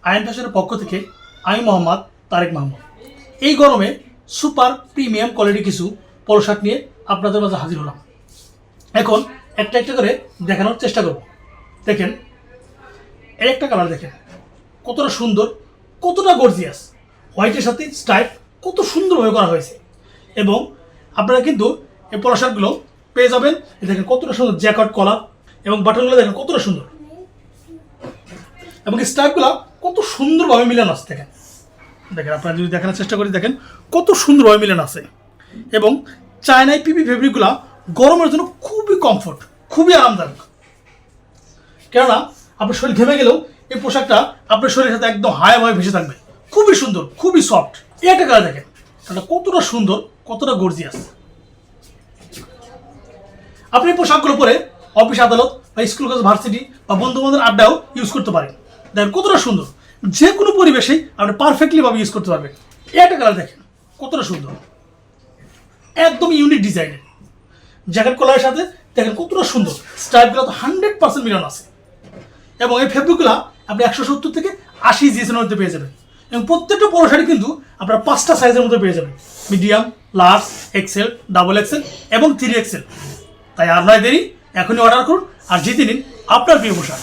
Ion ফ্যাশনের পক্ষ থেকে আমি মোহাম্মদ তারেক মাহমুদ। এই গরমে সুপার প্রিমিয়াম কোয়ালিটি কিছু পলো শার্ট নিয়ে আপনাদের মাঝে হাজির হলাম। এখন একটা একটা করে দেখানোর চেষ্টা করব। দেখেন, এই একটা কালার দেখেন কতটা সুন্দর, কতটা গর্জিয়াস, হোয়াইটের সাথে স্ট্রাইপ কত সুন্দরভাবে করা হয়েছে। এবং আপনারা কিন্তু এই পলো শার্টগুলো পেয়ে যাবেন। দেখেন কতটা সুন্দর জ্যাকেট কলার এবং বাটনগুলো দেখেন কতটা সুন্দর, এবং স্ট্রাইপগুলো কত সুন্দরভাবে মিলানো আছে। দেখেন দেখেন আপনারা যদি দেখানোর চেষ্টা করি, দেখেন কত সুন্দরভাবে মিলানো আছে। এবং চায়নাই পিপি ফেব্রিকগুলো গরমের জন্য খুবই কমফোর্ট, খুবই আরামদায়ক। কেননা আপনার শরীর ঘেমে গেলেও এই পোশাকটা আপনার শরীরের সাথে একদম হায়াভাবে ভেসে থাকবে। খুবই সুন্দর, খুবই সফট। এই একটা কালার দেখেন, এটা কতটা সুন্দর, কতটা গর্জিয়াস। আপনি এই পোশাকগুলো পরে অফিস আদালত বা স্কুল কলেজ ভার্সিটি বা বন্ধু বান্ধবের আড্ডাও ইউজ করতে পারেন। দেখেন কতটা সুন্দর, যে কোনো পরিবেশেই আপনি পারফেক্টলিভাবে ইউজ করতে পারবেন। এই একটা কালার দেখেন কতটা সুন্দর, একদম ইউনিক ডিজাইনের জ্যাকেট কলারের সাথে দেখেন কতটা সুন্দর। স্টাইলগুলো তো 100% মিলানো আছে। এবং এই ফেব্রিকগুলো আপনি 170 থেকে 80 জিএসের মধ্যে পেয়ে যাবেন। এবং প্রত্যেকটা পলো শাড়ি কিন্তু আপনারা 5টা সাইজের মধ্যে পেয়ে যাবেন: medium, large, XL, double XL এবং 3XL। তাই আর নয় দেরি, এখনই অর্ডার করুন আর জিতে নিন আপনার প্রিয় পোশাক।